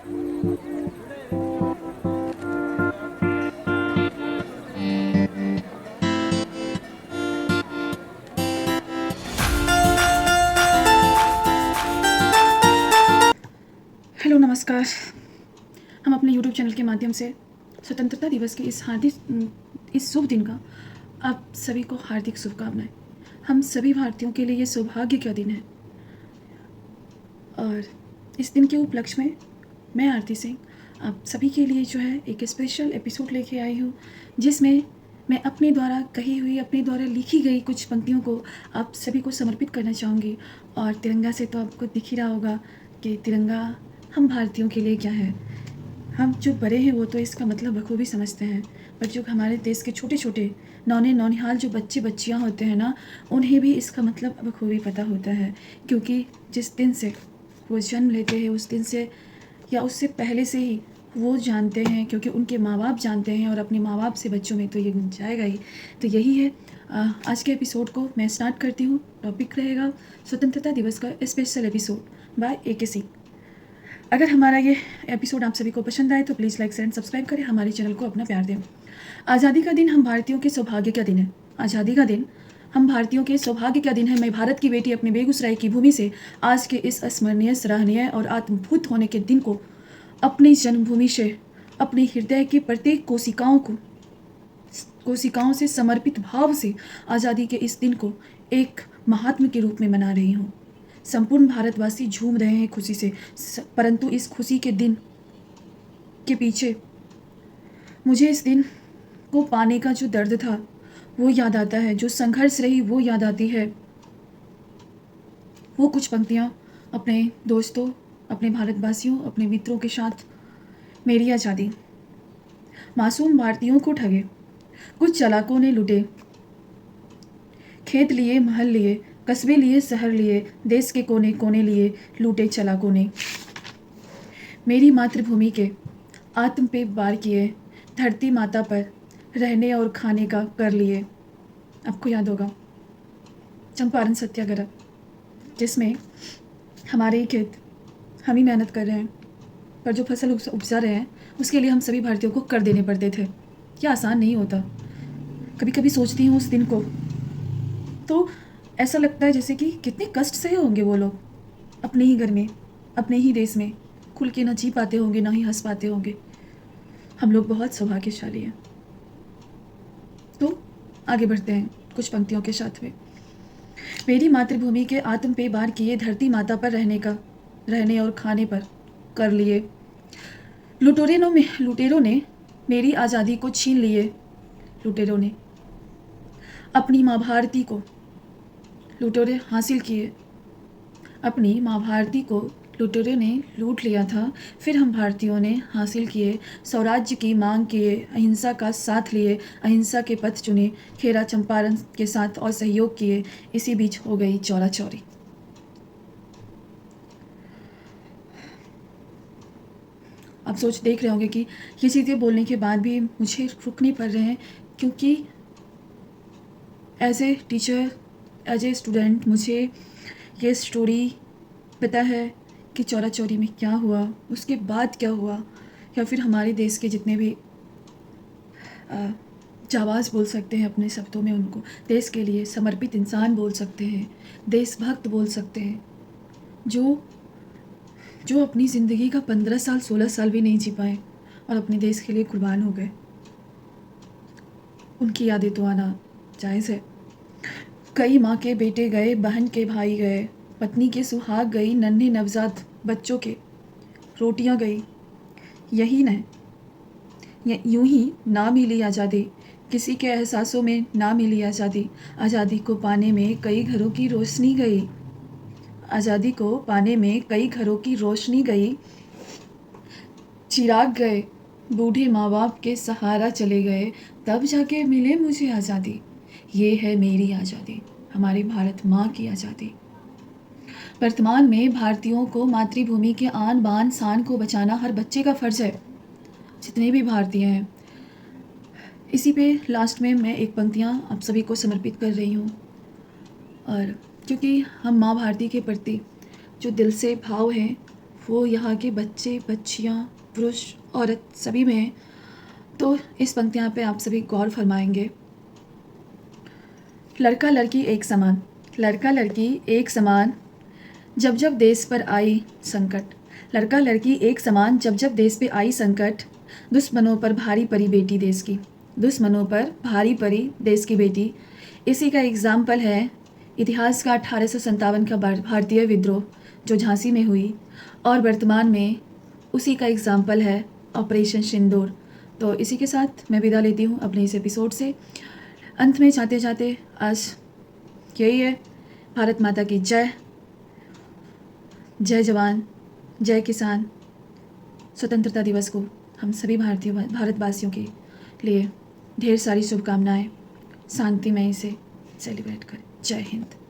Hello, नमस्कार। हम अपने यूट्यूब चैनल के माध्यम से स्वतंत्रता दिवस के इस शुभ दिन का आप सभी को हार्दिक शुभकामनाएं। हम सभी भारतीयों के लिए ये सौभाग्य का दिन है और इस दिन के उपलक्ष्य में मैं आरती सिंह आप सभी के लिए जो है एक स्पेशल एपिसोड लेके आई हूँ, जिसमें मैं अपने द्वारा कही हुई, अपने द्वारा लिखी गई कुछ पंक्तियों को आप सभी को समर्पित करना चाहूँगी। और तिरंगा से तो आपको दिख ही रहा होगा कि तिरंगा हम भारतीयों के लिए क्या है। हम जो बड़े हैं वो तो इसका मतलब बखूबी समझते हैं, पर जो हमारे देश के छोटे छोटे नौनिहाल जो बच्चे बच्चियां होते हैं ना, उन्हें भी इसका मतलब बखूबी पता होता है, क्योंकि जिस दिन से वो जन्म लेते हैं उस दिन से या उससे पहले से ही वो जानते हैं, क्योंकि उनके माँ बाप जानते हैं और अपने माँ बाप से बच्चों में तो ये जाएगा ही। तो यही है, आज के एपिसोड को मैं स्टार्ट करती हूँ। टॉपिक रहेगा स्वतंत्रता दिवस का special episode by A K. Singh. अगर हमारा ये एपिसोड आप सभी को पसंद आए तो please like share and subscribe करें, हमारे चैनल को अपना प्यार दें। आज़ादी का दिन हम भारतीयों के सौभाग्य का दिन है। आज़ादी का दिन हम भारतीयों के सौभाग्य का दिन है। मैं भारत की बेटी अपने बेगूसराय की भूमि से आज के इस स्मरणीय, सराहनीय और आत्मभूत होने के दिन को अपनी जन्मभूमि से, अपने हृदय की प्रत्येक कोशिकाओं से समर्पित भाव से आज़ादी के इस दिन को एक महात्म के रूप में मना रही हूँ। संपूर्ण भारतवासी झूम रहे हैं खुशी से, परंतु इस खुशी के दिन के पीछे मुझे इस दिन को पाने का जो दर्द था वो याद आता है, जो संघर्ष रही वो याद आती है। वो कुछ पंक्तियाँ अपने दोस्तों, अपने भारतवासियों, अपने मित्रों के साथ। मेरी आज़ादी। मासूम भारतीयों को ठगे कुछ चालाकों ने लूटे, खेत लिए, महल लिए, कस्बे लिए, शहर लिए, देश के कोने कोने लिए लूटे चालाकों ने। मेरी मातृभूमि के आत्म पे वार किए, धरती माता पर रहने और खाने का कर लिए। आपको याद होगा चंपारण सत्याग्रह, जिसमें हमारे ही खेत, हम ही मेहनत कर रहे हैं, पर जो फसल उपजा रहे हैं उसके लिए हम सभी भारतीयों को कर देने पड़ते थे। क्या आसान नहीं होता। कभी कभी सोचती हूँ उस दिन को तो ऐसा लगता है जैसे कि कितने कष्ट सहे होंगे वो लोग, अपने ही घर में, अपने ही देश में खुल के ना जी पाते होंगे, ना ही हंस पाते होंगे। हम लोग बहुत सौभाग्यशाली हैं। तो आगे बढ़ते हैं कुछ पंक्तियों के साथ में। मेरी मातृभूमि के आत्म पे वार किए, धरती माता पर रहने और खाने पर कर लिए। लुटेरों ने मेरी आज़ादी को छीन लिए। लुटेरों ने अपनी माँ भारती को लुटेरे हासिल किए। अपनी माँ भारती को लुटेरों ने लूट लिया था, फिर हम भारतीयों ने हासिल किए। स्वराज्य की मांग किए, अहिंसा का साथ लिए, अहिंसा के पथ चुने, खेरा चंपारण के साथ और सहयोग किए। इसी बीच हो गई चौरा चौरी। आप देख रहे होंगे कि ये चीज़ें बोलने के बाद भी मुझे रुकने पड़ रहे हैं, क्योंकि as a teacher, as a student मुझे ये स्टोरी पता है कि चौरा चौरी में क्या हुआ, उसके बाद क्या हुआ, या फिर हमारे देश के जितने भी जाबाज बोल सकते हैं अपने शब्दों में, उनको देश के लिए समर्पित इंसान बोल सकते हैं, देशभक्त बोल सकते हैं, जो अपनी ज़िंदगी का 15 साल 16 साल भी नहीं जी पाए और अपने देश के लिए कुर्बान हो गए। उनकी यादें तो आना जायज़ है। कई माँ के बेटे गए, बहन के भाई गए, पत्नी के सुहाग गई, नन्हे नवजात बच्चों के रोटियां गई। यही न यूं ही ना मिली आज़ादी, किसी के एहसासों में ना मिली आज़ादी। आज़ादी को पाने में कई घरों की रोशनी गई। आज़ादी को पाने में कई घरों की रोशनी गई। चिराग गए, बूढ़े माँ बाप के सहारा चले गए, तब जाके मिले मुझे आज़ादी। ये है मेरी आज़ादी, हमारे भारत माँ की आज़ादी। वर्तमान में भारतीयों को मातृभूमि के आन बान शान को बचाना हर बच्चे का फ़र्ज़ है, जितने भी भारतीय हैं। इसी पे लास्ट में मैं एक पंक्तियाँ आप सभी को समर्पित कर रही हूँ। और क्योंकि हम माँ भारती के प्रति जो दिल से भाव है वो यहाँ के बच्चे, बच्चियाँ, पुरुष, औरत सभी में है। तो इस पंक्तियाँ पे आप सभी गौर फरमाएंगे। लड़का लड़की एक समान, लड़का लड़की एक समान, जब जब देश पर आई संकट। लड़का लड़की एक समान, जब जब देश पे आई संकट। दुश्मनों पर भारी पड़ी बेटी देश की, दुश्मनों पर भारी पड़ी देश की बेटी। इसी का एग्ज़ाम्पल है इतिहास का 1857 का भारतीय विद्रोह जो झांसी में हुई, और वर्तमान में उसी का एग्ज़ाम्पल है ऑपरेशन सिंदूर। तो इसी के साथ मैं विदा लेती हूँ अपने इस एपिसोड से। अंत में चाहते चाहते आज यही है, भारत माता की जय, जय जवान, जय किसान। स्वतंत्रता दिवस को हम सभी भारतवासियों के लिए ढेर सारी शुभकामनाएं, शांतिमय से सेलिब्रेट करें। जय हिंद।